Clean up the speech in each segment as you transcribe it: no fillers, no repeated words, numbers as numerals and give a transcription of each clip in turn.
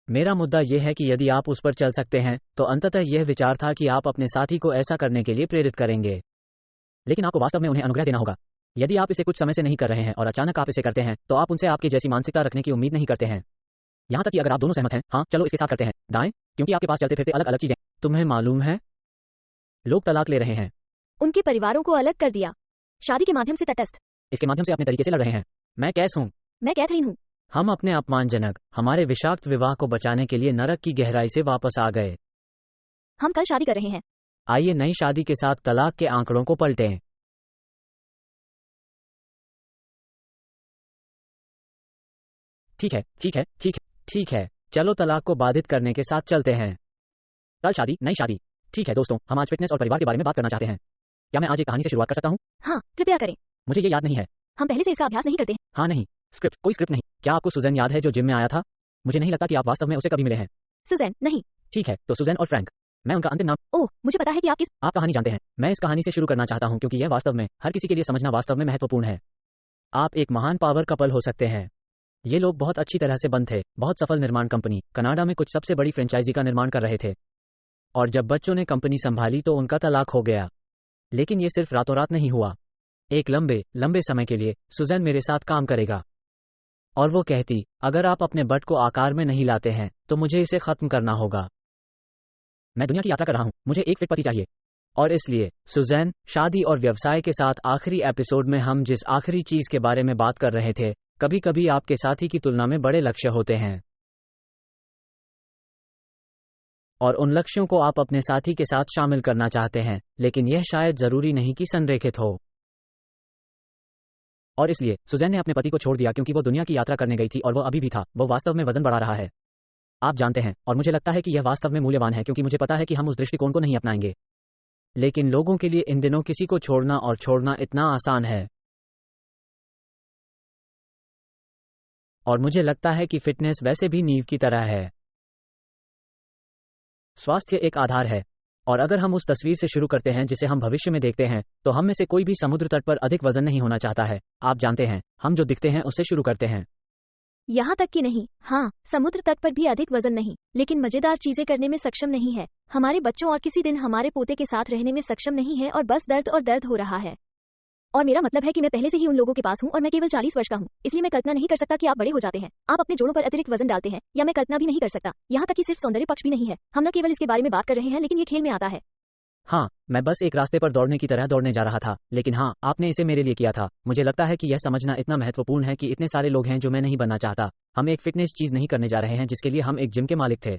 मेरा मुद्दा यह है कि यदि आप उस पर चल सकते हैं तो अंततः यह विचार था कि आप अपने साथी को ऐसा करने के लिए प्रेरित करेंगे, लेकिन आपको वास्तव में उन्हें अनुग्रह देना होगा। यदि आप इसे कुछ समय से नहीं कर रहे हैं और अचानक आप इसे करते हैं तो आप उनसे आपके जैसी मानसिकता रखने की उम्मीद नहीं करते हैं। यहां तक कि अगर आप दोनों सहमत हैं, हाँ चलो इसके साथ करते हैं, दाएं, क्योंकि आपके पास चलते फिरते अलग अलग चीजें। तुम्हें मालूम है, लोग तलाक ले रहे हैं। उनके परिवारों को अलग कर दिया, शादी के माध्यम से तटस्थ। इसके माध्यम से अपने तरीके से लड़ रहे हैं। मैं कैस हूं। मैं कैथरीन हूं। हम अपने अपमानजनक, हमारे विषाक्त विवाह को बचाने के लिए नरक की गहराई से वापस आ गए। हम कल शादी कर रहे हैं। आइए नई शादी के साथ तलाक के आंकड़ों को पलटें। ठीक है, ठीक है, ठीक है, ठीक है, चलो तलाक को बाधित करने के साथ चलते हैं। कल शादी, नई शादी। ठीक है दोस्तों, हम आज फिटनेस और परिवार के बारे में बात करना चाहते हैं। क्या मैं आज एक कहानी से शुरुआत कर सकता हूँ? हाँ, कृपया करें। मुझे ये याद नहीं है। हम पहले से इसका अभ्यास नहीं करते हैं। हाँ नहीं, स्क्रिप्ट, कोई स्क्रिप्ट नहीं। क्या आपको सुजैन याद है जो जिम में आया था? मुझे नहीं लगता कि आप वास्तव में उसे कभी मिले हैं। सुजैन, नहीं। ठीक है, तो सुजैन और फ्रैंक, मैं उनका अंतिम नाम। ओह, मुझे पता है कि आप कहानी जानते हैं। मैं इस कहानी से शुरू करना चाहता हूँ क्योंकि यह वास्तव में हर किसी के लिए समझना वास्तव में महत्वपूर्ण है। आप एक महान पावर कपल हो सकते हैं। ये लोग बहुत अच्छी तरह से बंद थे, बहुत सफल निर्माण कंपनी, कनाडा में कुछ सबसे बड़ी फ्रेंचाइजी का निर्माण कर रहे थे। और जब बच्चों ने कंपनी संभाली तो उनका तलाक हो गया। लेकिन ये सिर्फ रातों रात नहीं हुआ। एक लंबे लंबे समय के लिए सुजैन मेरे साथ काम करेगा और वो कहती, अगर आप अपने बट को आकार में नहीं लाते हैं तो मुझे इसे खत्म करना होगा। मैं दुनिया की यात्रा कर रहा हूं, मुझे एक फिट पति चाहिए। और इसलिए सुजैन, शादी और व्यवसाय के साथ आखिरी एपिसोड में हम जिस आखिरी चीज के बारे में बात कर रहे थे, कभी कभी आपके साथी की तुलना में बड़े लक्ष्य होते हैं और उन लक्ष्यों को आप अपने साथी के साथ शामिल करना चाहते हैं, लेकिन यह शायद जरूरी नहीं कि संरेखित हो। और इसलिए सुजैन ने अपने पति को छोड़ दिया क्योंकि वो दुनिया की यात्रा करने गई थी और वो अभी भी था, वो वास्तव में वजन बढ़ा रहा है। आप जानते हैं, और मुझे लगता है कि यह वास्तव में मूल्यवान है क्योंकि मुझे पता है कि हम उस दृष्टिकोण को नहीं अपनाएंगे। लेकिन लोगों के लिए इन दिनों किसी को छोड़ना और छोड़ना इतना आसान है। और मुझे लगता है कि फिटनेस वैसे भी नींव की तरह है। स्वास्थ्य एक आधार है। और अगर हम उस तस्वीर से शुरू करते हैं जिसे हम भविष्य में देखते हैं, तो हम में से कोई भी समुद्र तट पर अधिक वजन नहीं होना चाहता है। आप जानते हैं, हम जो दिखते हैं उससे शुरू करते हैं। यहाँ तक कि नहीं, हाँ, समुद्र तट पर भी अधिक वजन नहीं, लेकिन मजेदार चीजें करने में सक्षम नहीं है, हमारे बच्चों और किसी दिन हमारे पोते के साथ रहने में सक्षम नहीं है, और बस दर्द और दर्द हो रहा है। और मेरा मतलब है कि मैं पहले से ही उन लोगों के पास हूँ और मैं केवल 40 वर्ष का हूँ, इसलिए मैं कल्पना नहीं कर सकता कि आप बड़े हो जाते हैं, आप अपने जोड़ों पर अतिरिक्त वजन डालते हैं, या मैं कल्पना भी नहीं कर सकता। यहाँ तक कि सिर्फ सौंदर्य पक्ष भी नहीं है, हम न केवल इसके बारे में बात कर रहे हैं, लेकिन ये खेल में आता है। हाँ, मैं बस एक रास्ते पर दौड़ने की तरह दौड़ने जा रहा था, लेकिन हाँ, आपने इसे मेरे लिए किया था। मुझे लगता है कि यह समझना इतना महत्वपूर्ण है कि इतने सारे लोग हैं जो मैं नहीं बनना चाहता। हम एक फिटनेस चीज नहीं करने जा रहे हैं जिसके लिए हम एक जिम के मालिक थे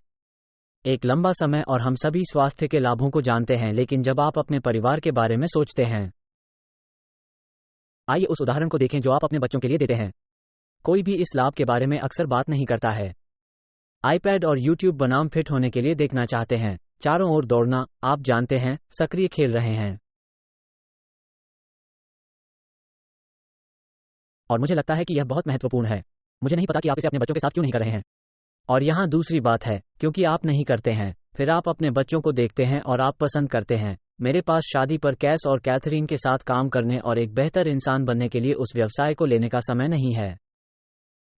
एक लंबा समय, और हम सभी स्वास्थ्य के लाभों को जानते हैं, लेकिन जब आप अपने परिवार के बारे में सोचते हैं, आइए उस उदाहरण को देखें जो आप अपने बच्चों के लिए देते हैं। कोई भी इस लाभ के बारे में अक्सर बात नहीं करता है। आईपैड और यूट्यूब बनाम फिट होने के लिए देखना चाहते हैं, चारों ओर दौड़ना, आप जानते हैं, सक्रिय खेल रहे हैं। और मुझे लगता है कि यह बहुत महत्वपूर्ण है। मुझे नहीं पता कि आप इसे अपने बच्चों के साथ क्यों नहीं कर रहे हैं। और यहाँ दूसरी बात है, क्योंकि आप नहीं करते हैं, फिर आप अपने बच्चों को देखते हैं और आप पसंद करते हैं। मेरे पास शादी पर कैस और कैथरीन के साथ काम करने और एक बेहतर इंसान बनने के लिए उस व्यवसाय को लेने का समय नहीं है।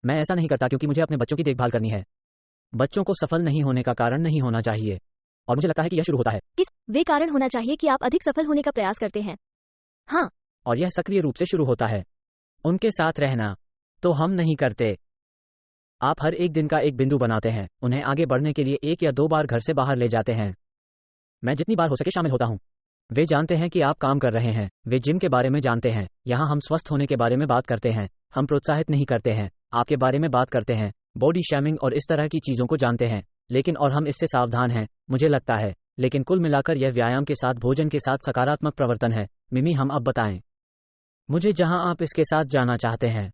मैं ऐसा नहीं करता क्योंकि मुझे अपने बच्चों की देखभाल करनी है। बच्चों को सफल नहीं होने का कारण नहीं होना चाहिए। और मुझे लगता है कि यह शुरू होता है, किस वे कारण होना चाहिए कि आप अधिक सफल होने का प्रयास करते हैं। हाँ, और यह सक्रिय रूप से शुरू होता है, उनके साथ रहना। तो हम नहीं करते। आप हर एक दिन का एक बिंदु बनाते हैं, उन्हें आगे बढ़ने के लिए 1 या 2 बार घर से बाहर ले जाते हैं। मैं जितनी बार हो सके शामिल होता हूं। वे जानते हैं कि आप काम कर रहे हैं, वे जिम के बारे में जानते हैं। यहाँ हम स्वस्थ होने के बारे में बात करते हैं, हम प्रोत्साहित नहीं करते हैं, आपके बारे में बात करते हैं, बॉडी शेमिंग और इस तरह की चीजों को जानते हैं, लेकिन और हम इससे सावधान हैं, मुझे लगता है। लेकिन कुल मिलाकर यह व्यायाम के साथ भोजन के साथ सकारात्मक प्रवर्तन है। मिमी, हम अब बताएं मुझे जहां आप इसके साथ जाना चाहते हैं।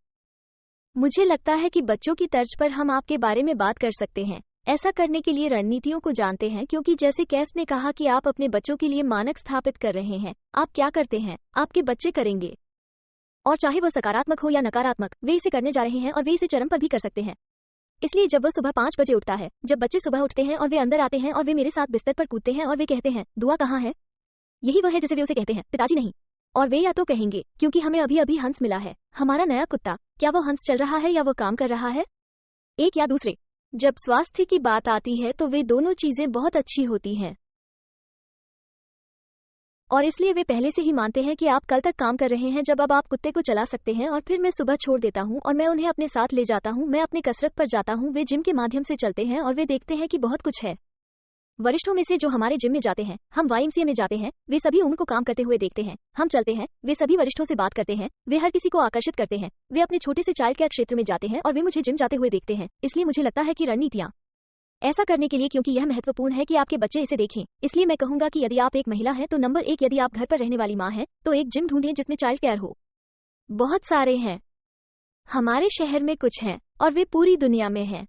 मुझे लगता है कि बच्चों की तर्ज पर हम आपके बारे में बात कर सकते हैं। ऐसा करने के लिए रणनीतियों को जानते हैं, क्योंकि जैसे कैस ने कहा कि आप अपने बच्चों के लिए मानक स्थापित कर रहे हैं। आप क्या करते हैं, आपके बच्चे करेंगे। और चाहे वह सकारात्मक हो या नकारात्मक, वे इसे करने जा रहे हैं और वे इसे चरम पर भी कर सकते हैं। इसलिए जब वह सुबह 5 बजे उठता है, जब बच्चे सुबह उठते हैं और वे अंदर आते हैं और वे मेरे साथ बिस्तर पर कूदते हैं और वे कहते हैं, दुआ कहाँ है? यही वह है जिसे वे उसे कहते हैं, पिताजी नहीं। और वे या तो कहेंगे, क्योंकि हमें अभी अभी हंस मिला है, हमारा नया कुत्ता, क्या वो हंस चल रहा है या वो काम कर रहा है? एक या दूसरे। जब स्वास्थ्य की बात आती है तो वे दोनों चीजें बहुत अच्छी होती हैं और इसलिए वे पहले से ही मानते हैं कि आप कल तक काम कर रहे हैं जब अब आप कुत्ते को चला सकते हैं और फिर मैं सुबह छोड़ देता हूं और मैं उन्हें अपने साथ ले जाता हूं, मैं अपने कसरत पर जाता हूं, वे जिम के माध्यम से चलते हैं और वे देखते हैं कि बहुत कुछ है। वरिष्ठों में से जो हमारे जिम में जाते हैं, हम वाईएमसीए में जाते हैं, वे सभी उनको काम करते हुए देखते हैं। हम चलते हैं, वे सभी वरिष्ठों से बात करते हैं, वे हर किसी को आकर्षित करते हैं, वे अपने छोटे से चाइल्ड केयर क्षेत्र में जाते हैं और वे मुझे जिम जाते हुए देखते हैं। इसलिए मुझे लगता है कि रणनीतियां ऐसा करने के लिए, क्योंकि यह महत्वपूर्ण है कि आपके बच्चे इसे देखें। इसलिए मैं कहूंगा कि यदि आप एक महिला हैं तो नंबर 1, यदि आप घर पर रहने वाली माँ हैं तो एक जिम ढूंढें जिसमें चाइल्ड केयर हो। बहुत सारे हैं, हमारे शहर में कुछ हैं और वे पूरी दुनिया में हैं।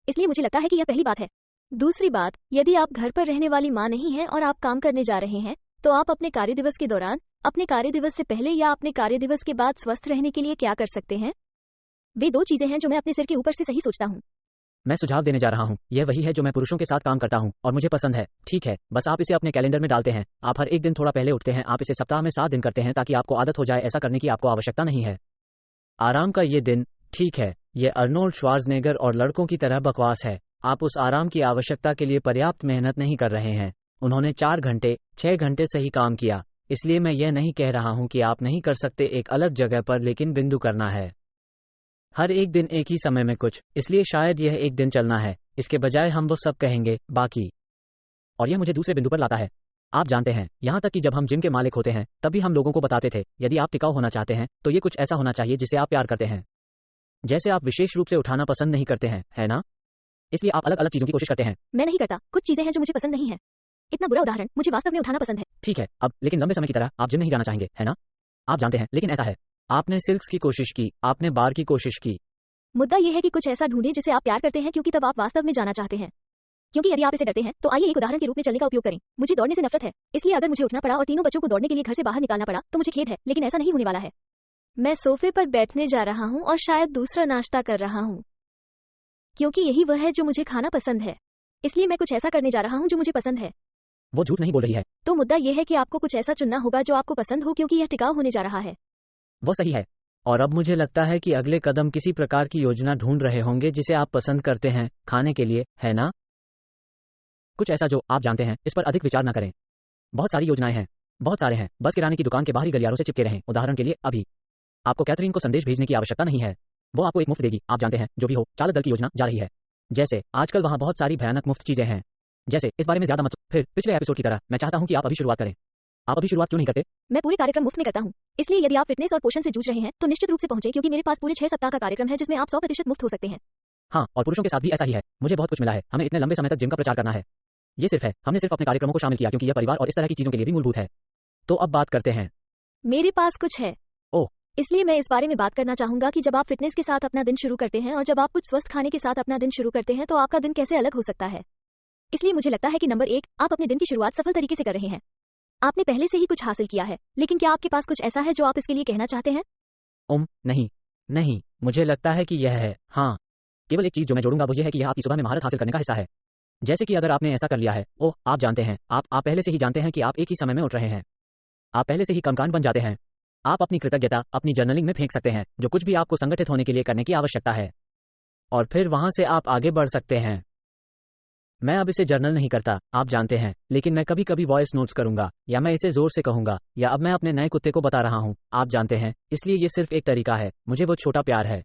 इसलिए मुझे लगता है कि यह पहली बात है। दूसरी बात, यदि आप घर पर रहने वाली माँ नहीं हैं और आप काम करने जा रहे हैं तो आप अपने कार्यदिवस के दौरान, अपने कार्यदिवस से पहले या अपने कार्यदिवस के बाद स्वस्थ रहने के लिए क्या कर सकते हैं। वे 2 चीजें हैं जो मैं अपने सिर के ऊपर से सही सोचता हूँ। मैं सुझाव देने जा रहा हूँ, यह वही है जो मैं पुरुषों के साथ काम करता हूँ और मुझे पसंद है। ठीक है, बस आप इसे अपने कैलेंडर में डालते हैं। आप हर एक दिन थोड़ा पहले उठते हैं, आप इसे सप्ताह में 7 दिन करते हैं ताकि आपको आदत हो जाए। ऐसा करने की आपको आवश्यकता नहीं है। आराम का ये दिन, ठीक है, ये अर्नोल्ड श्वार्ज़नेगर और लड़कों की तरह बकवास है। आप उस आराम की आवश्यकता के लिए पर्याप्त मेहनत नहीं कर रहे हैं। उन्होंने 4 घंटे, 6 घंटे सही काम किया। इसलिए मैं यह नहीं कह रहा हूं कि आप नहीं कर सकते एक अलग जगह पर, लेकिन बिंदु करना है हर एक दिन एक ही समय में कुछ। इसलिए शायद यह एक दिन चलना है, इसके बजाय हम वो सब कहेंगे बाकी। और यह मुझे दूसरे बिंदु पर लाता है। आप जानते हैं, यहां तक कि जब हम जिम के मालिक होते हैं तब भी हम लोगों को बताते थे, यदि आप टिकाऊ होना चाहते हैं तो ये कुछ ऐसा होना चाहिए जिसे आप प्यार करते हैं, जैसे आप विशेष रूप से उठाना पसंद नहीं करते हैं, है ना? इसलिए आप अलग अलग चीजों की कोशिश करते हैं। मैं नहीं करता, कुछ चीजें हैं जो मुझे पसंद नहीं है। इतना बुरा उदाहरण, मुझे वास्तव में उठाना पसंद है। ठीक है, अब लेकिन लंबे समय की तरह आप जिम नहीं जाना चाहेंगे, है ना? आप जानते हैं, लेकिन ऐसा है। आपने सिल्क्स की कोशिश की, आपने बार की कोशिश की। मुद्दा यह है कि कुछ ऐसा ढूंढें जिसे आप प्यार करते हैं, क्योंकि तब आप वास्तव में जाना चाहते हैं। क्योंकि यदि आप इसे डरते हैं तो आइए एक उदाहरण के रूप में चलने का उपयोग करें। मुझे दौड़ने से नफरत है, इसलिए अगर मुझे उठना पड़ा और तीनों बच्चों को दौड़ने के लिए घर से बाहर निकालना पड़ा तो मुझे खेद है, लेकिन ऐसा नहीं होने वाला है। मैं सोफे पर बैठने जा रहा हूँ और शायद दूसरा नाश्ता कर रहा हूँ, क्योंकि यही वह है जो मुझे खाना पसंद है। इसलिए मैं कुछ ऐसा करने जा रहा हूँ जो मुझे पसंद है। वो झूठ नहीं बोल रही है। तो मुद्दा यह है कि आपको कुछ ऐसा चुनना होगा जो आपको पसंद हो, क्योंकि यह टिकाऊ होने जा रहा है। वो सही है। और अब मुझे लगता है कि अगले कदम किसी प्रकार की योजना ढूंढ रहे होंगे जिसे आप पसंद करते हैं खाने के लिए, है ना? कुछ ऐसा जो आप जानते हैं, इस पर अधिक विचार न करें। बहुत सारी योजनाएं हैं, बहुत सारे हैं। बस किराने की दुकान के बाहरी गलियारों से चिपके रहें। उदाहरण के लिए, अभी आपको कैथरीन को संदेश भेजने की आवश्यकता नहीं है, वो आपको एक मुफ्त देगी। आप जानते हैं, जो भी हो, चालक दल की योजना जा रही है। जैसे आजकल वहां बहुत सारी भयानक मुफ्त चीजें हैं। जैसे इस बारे में ज्यादा मत। फिर पिछले एपिसोड की तरह मैं चाहता हूं कि आप अभी शुरुआत करें। आप अभी शुरुआत क्यों नहीं करते? मैं पूरे कार्यक्रम मुफ्त में करता हूँ। इसलिए यदि आप फिटनेस और पोषण से जूझ रहे हैं तो निश्चित रूप से पहुंचे, क्योंकि मेरे पास पूरे 6 सप्ताह का कार्यक्रम है जिसमें आप 100% मुफ्त हो सकते हैं। हाँ, और पुरुषों के साथ भी ऐसा ही है। मुझे बहुत कुछ मिला है। हमें इतने लंबे समय तक जिम का प्रचार करना है। ये सिर्फ है, हमने सिर्फ अपने कार्यक्रमों को शामिल किया क्योंकि यह परिवार और इस तरह की चीजों के लिए भी मूलभूत है। तो अब बात करते हैं। मेरे पास कुछ है। ओह, इसलिए मैं इस बारे में बात करना चाहूंगा कि जब आप फिटनेस के साथ अपना दिन शुरू करते हैं और जब आप कुछ स्वस्थ खाने के साथ अपना दिन शुरू करते हैं तो आपका दिन कैसे अलग हो सकता है। इसलिए मुझे लगता है कि नंबर 1, आप अपने दिन की शुरुआत सफल तरीके से कर रहे हैं। आपने पहले से ही कुछ हासिल किया है, लेकिन क्या आपके पास कुछ ऐसा है जो आप इसके लिए कहना चाहते हैं? नहीं नहीं, मुझे लगता है कि यह है। हाँ, केवल एक चीज जो मैं जोड़ूंगा वो यह है कि यह आपकी सुबह में महारत हासिल करने का हिस्सा है। जैसे कि अगर आपने ऐसा कर लिया है, ओह, आप जानते हैं, आप पहले से ही जानते हैं कि आप एक ही समय में उठ रहे हैं। आप पहले से ही कर्मकांड बन जाते हैं। आप अपनी कृतज्ञता अपनी जर्नलिंग में फेंक सकते हैं, जो कुछ भी आपको संगठित होने के लिए करने की आवश्यकता है, और फिर वहां से आप आगे बढ़ सकते हैं। मैं अब इसे जर्नल नहीं करता, आप जानते हैं, लेकिन मैं कभी कभी वॉइस नोट्स करूंगा, या मैं इसे जोर से कहूंगा, या अब मैं अपने नए कुत्ते को बता रहा हूं, आप जानते हैं। इसलिए ये सिर्फ एक तरीका है। मुझे वो छोटा प्यार है।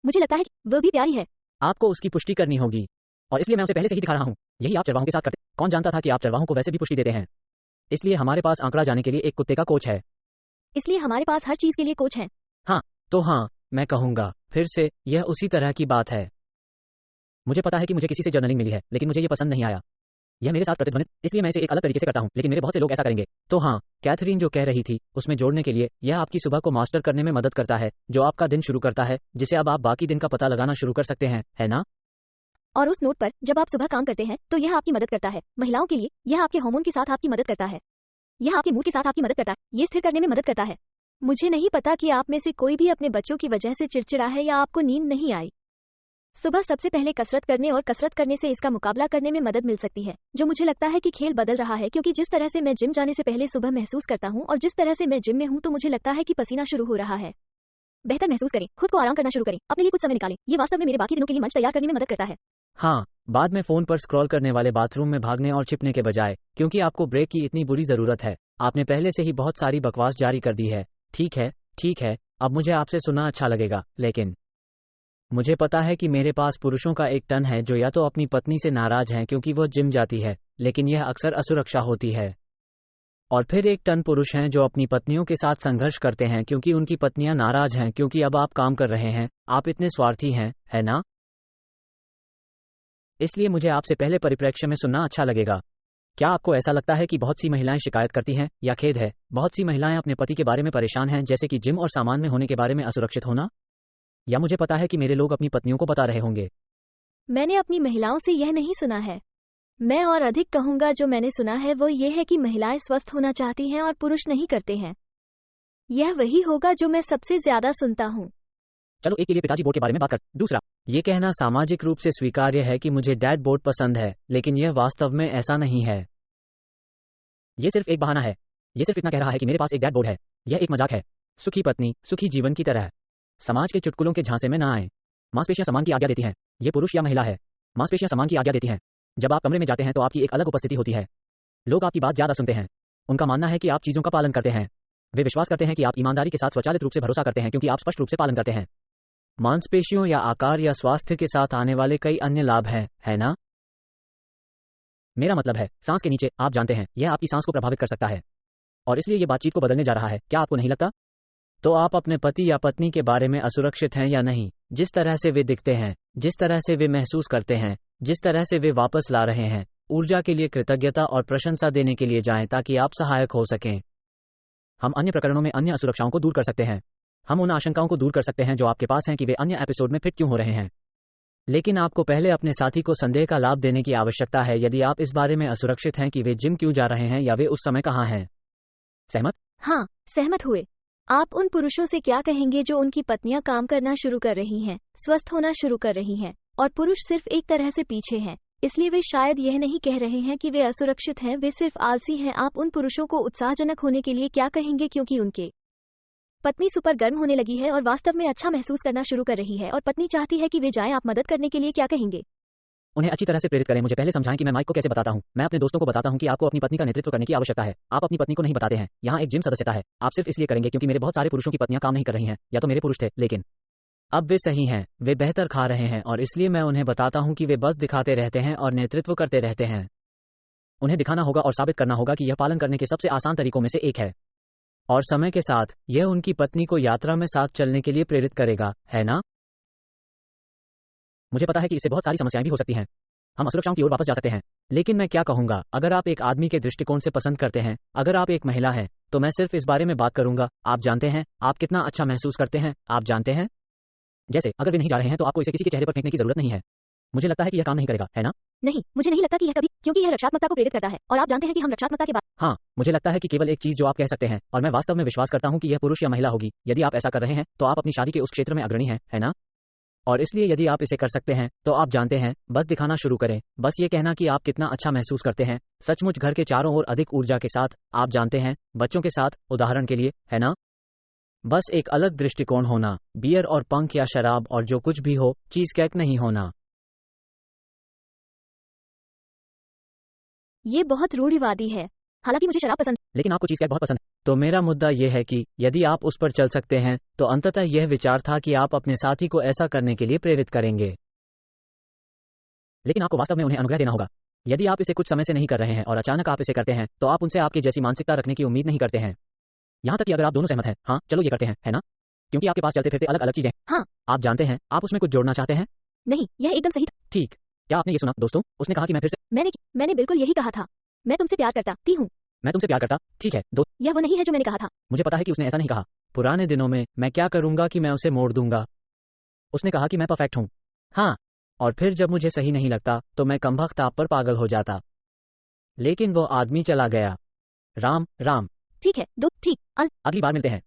मुझे लगता है कि वो भी प्यारी है। आपको उसकी पुष्टि करनी होगी, और इसलिए मैं उसे पहले से ही दिखा रहा हूं। यही आप चरवाहों के साथ करते। कौन जानता था कि आप चरवाहों को वैसे भी पुष्टि देते हैं। इसलिए हमारे पास आंकड़ा जाने के लिए एक कुत्ते का कोच है। इसलिए हमारे पास हर चीज के लिए कोच है। हाँ, तो हाँ, मैं कहूंगा फिर से, यह उसी तरह की बात है। मुझे पता है कि मुझे किसी से जर्नलिंग मिली है, लेकिन मुझे ये पसंद नहीं आया। यह मेरे साथ प्रतिध्वनित, इसलिए मैं इसे एक अलग तरीके से करता हूं, लेकिन मेरे बहुत से लोग ऐसा करेंगे। तो हाँ, कैथरीन जो कह रही थी उसमें जोड़ने के लिए, यह आपकी सुबह को मास्टर करने में मदद करता है, जो आपका दिन शुरू करता है, जिसे अब आप बाकी दिन का पता लगाना शुरू कर सकते हैं, है ना? और उस नोट पर, जब आप सुबह काम करते हैं तो यह आपकी मदद करता है। महिलाओं के लिए यह आपके हार्मोन के साथ आपकी मदद करता है। यह आपके मूड के साथ आपकी मदद करता है। ये स्थिर करने में मदद करता है। मुझे नहीं पता कि आप में से कोई भी अपने बच्चों की वजह से चिड़चिड़ा है या आपको नींद नहीं आई। सुबह सबसे पहले कसरत करने और कसरत करने से इसका मुकाबला करने में मदद मिल सकती है, जो मुझे लगता है कि खेल बदल रहा है, क्योंकि जिस तरह से मैं जिम जाने से पहले सुबह महसूस करता हूं और जिस तरह से मैं जिम में हूं, तो मुझे लगता है कि पसीना शुरू हो रहा है। बेहतर महसूस करें, खुद को आराम करना शुरू करें, अपने लिए कुछ समय निकालें। ये वास्तव में मेरे बाकी दिनों के लिए मंच तैयार करने में मदद करता है। हाँ, बाद में फोन पर स्क्रॉल करने वाले बाथरूम में भागने और छिपने के बजाय, क्योंकि आपको ब्रेक की इतनी बुरी जरूरत है। आपने पहले से ही बहुत सारी बकवास जारी कर दी है। ठीक है, अब मुझे आपसे सुनना अच्छा लगेगा, लेकिन मुझे पता है कि मेरे पास पुरुषों का एक टन है जो या तो अपनी पत्नी से नाराज हैं क्योंकि वह जिम जाती है, लेकिन यह अक्सर असुरक्षा होती है, और फिर एक टन पुरुष हैं जो अपनी पत्नियों के साथ संघर्ष करते हैं क्योंकि उनकी पत्नियां नाराज हैं क्योंकि अब आप काम कर रहे हैं। आप इतने स्वार्थी हैं, है ना? इसलिए मुझे आपसे पहले परिप्रेक्ष्य में सुनना अच्छा लगेगा। क्या आपको ऐसा लगता है कि बहुत सी महिलाएं शिकायत करती हैं, या खेद है, बहुत सी महिलाएं अपने पति के बारे में परेशान हैं, जैसे कि जिम और सामान में होने के बारे में असुरक्षित होना? या मुझे पता है कि मेरे लोग अपनी पत्नियों को बता रहे होंगे। मैंने अपनी महिलाओं से यह नहीं सुना है। मैं और अधिक कहूंगा, जो मैंने सुना है वो ये है कि महिलाएं स्वस्थ होना चाहती हैं और पुरुष नहीं करते हैं। यह वही होगा जो मैं सबसे ज्यादा सुनता हूँ। चलो एक के लिए पिताजी बोर्ड के बारे में बात कर। दूसरा, ये कहना सामाजिक रूप से स्वीकार्य है कि मुझे डैड बोर्ड पसंद है, लेकिन यह वास्तव में ऐसा नहीं है। यह सिर्फ एक बहाना है। यह सिर्फ इतना कह रहा है कि मेरे पास एक डैड बोर्ड है। यह एक मजाक है। सुखी पत्नी, सुखी जीवन की तरह। समाज के चुटकुलों के झांसे में ना आए। मांसपेशियां समान की आज्ञा देती हैं। ये पुरुष या महिला है, मांसपेशियां समान की आज्ञा देती हैं। जब आप कमरे में जाते हैं तो आपकी एक अलग उपस्थिति होती है। लोग आपकी बात ज्यादा सुनते हैं। उनका मानना है कि आप चीजों का पालन करते हैं। वे विश्वास करते हैं कि आप ईमानदारी के साथ स्वचालित रूप से भरोसा करते हैं क्योंकि आप स्पष्ट रूप से पालन करते हैं। मांसपेशियों या आकार या स्वास्थ्य के साथ आने वाले कई अन्य लाभ हैं, है ना? मेरा मतलब है, सांस के नीचे, आप जानते हैं, यह आपकी सांस को प्रभावित कर सकता है, और इसलिए यह बातचीत को बदलने जा रहा है। क्या आपको नहीं लगता? तो आप अपने पति या पत्नी के बारे में असुरक्षित हैं या नहीं? जिस तरह से वे दिखते हैं, जिस तरह से वे महसूस करते हैं, जिस तरह से वे वापस ला रहे हैं, ऊर्जा के लिए कृतज्ञता और प्रशंसा देने के लिए जाएं ताकि आप सहायक हो सकें। हम अन्य प्रकरणों में अन्य असुरक्षाओं को दूर कर सकते हैं। हम उन आशंकाओं को दूर कर सकते हैं जो आपके पास हैं कि वे अन्य एपिसोड में फिट क्यों हो रहे हैं। लेकिन आपको पहले अपने साथी को संदेह का लाभ देने की आवश्यकता है यदि आप इस बारे में असुरक्षित हैं कि वे जिम क्यों जा रहे हैं या वे उस समय कहाँ हैं। सहमत? हाँ, सहमत हुए। आप उन पुरुषों से क्या कहेंगे जो उनकी पत्नियां काम करना शुरू कर रही हैं, स्वस्थ होना शुरू कर रही हैं, और पुरुष सिर्फ एक तरह से पीछे हैं? इसलिए वे शायद यह नहीं कह रहे हैं कि वे असुरक्षित हैं, वे सिर्फ आलसी हैं। आप उन पुरुषों को उत्साहजनक होने के लिए क्या कहेंगे क्योंकि उनके पत्नी सुपर गर्म होने लगी है और वास्तव में अच्छा महसूस करना शुरू कर रही है और पत्नी चाहती है कि वे जाएं? आप मदद करने के लिए क्या कहेंगे? उन्हें अच्छी तरह से प्रेरित करें। मुझे पहले समझाएं कि मैं माइक को कैसे बताता हूं। मैं अपने दोस्तों को बताता हूं कि आपको अपनी पत्नी का नेतृत्व करने की आवश्यकता है। आप अपनी पत्नी को नहीं बताते हैं, यहाँ एक जिम सदस्यता है। आप सिर्फ इसलिए करेंगे क्योंकि मेरे बहुत सारे पुरुषों की पत्नियां काम नहीं कर रही हैं, या तो मेरे पुरुष थे, लेकिन अब वे सही हैं, वे बेहतर खा रहे हैं, और इसलिए मैं उन्हें बताता हूं कि वे बस दिखाते रहते हैं और नेतृत्व करते रहते हैं। उन्हें दिखाना होगा और साबित करना होगा कि यह पालन करने के सबसे आसान तरीकों में से एक है, और समय के साथ यह उनकी पत्नी को यात्रा में साथ चलने के लिए प्रेरित करेगा, है ना? मुझे पता है कि इससे बहुत सारी समस्याएं भी हो सकती हैं। हम असुरक्षाओं की ओर वापस जा सकते हैं, लेकिन मैं क्या कहूंगा, अगर आप एक आदमी के दृष्टिकोण से पसंद करते हैं, अगर आप एक महिला हैं, तो मैं सिर्फ इस बारे में बात करूंगा। आप जानते हैं, आप कितना अच्छा महसूस करते हैं, आप जानते हैं? जैसे अगर वे नहीं जा रहे हैं तो आपको इसे किसी के चेहरे पर फेंकने की जरूरत नहीं है। मुझे लगता है कि यह काम नहीं करेगा, है ना? नहीं, मुझे नहीं लगता कि यह कभी, क्योंकि यह रक्षात्मकता को प्रेरित करता है, और आप जानते हैं कि हम रक्षात्मकता के बाद। हाँ, मुझे लगता है कि केवल एक चीज जो आप कह सकते हैं, और मैं वास्तव में विश्वास करता हूं कि यह पुरुष या महिला होगी, यदि आप ऐसा कर रहे हैं तो आप अपनी शादी के उस क्षेत्र में अग्रणी हैं, है ना? और इसलिए यदि आप इसे कर सकते हैं तो आप जानते हैं, बस दिखाना शुरू करें, बस ये कहना कि आप कितना अच्छा महसूस करते हैं, सचमुच घर के चारों ओर अधिक ऊर्जा के साथ, आप जानते हैं, बच्चों के साथ, उदाहरण के लिए, है ना? बस एक अलग दृष्टिकोण होना, बियर और पंख या शराब और जो कुछ भी हो, चीज केक नहीं होना। ये बहुत रूढ़िवादी है। हालांकि मुझे शराब पसंद, लेकिन आपको चीज केक बहुत पसंद है। तो मेरा मुद्दा यह है कि यदि आप उस पर चल सकते हैं, तो अंततः यह विचार था कि आप अपने साथी को ऐसा करने के लिए प्रेरित करेंगे, लेकिन आपको वास्तव में उन्हें अनुग्रह देना होगा। यदि आप इसे कुछ समय से नहीं कर रहे हैं और अचानक आप इसे करते हैं, तो आप उनसे आपके जैसी मानसिकता रखने की उम्मीद नहीं करते हैं। यहाँ तक कि अगर आप दोनों सहमत हैं, हाँ चलो ये करते हैं, है ना? क्योंकि आपके पास चलते फिरते अलग अलग चीजें। हाँ। आप जानते हैं, आप उसमें कुछ जोड़ना चाहते हैं? नहीं, यह एकदम सही था। ठीक। क्या आपने ये सुना दोस्तों? उसने कहा कि मैं फिर से। मैंने बिल्कुल यही कहा था। मैं तुमसे प्यार करता हूँ। मैं तुमसे प्यार करता। ठीक है दोस्त। यह वो नहीं है जो मैंने कहा था। मुझे पता है कि उसने ऐसा नहीं कहा। पुराने दिनों में मैं क्या करूंगा कि मैं उसे मोड़ दूंगा। उसने कहा कि मैं परफेक्ट हूँ। हाँ, और फिर जब मुझे सही नहीं लगता तो मैं कमबख्त आप पर पागल हो जाता। लेकिन वो आदमी चला गया। राम राम। ठीक है ठीक। अगली बार मिलते हैं।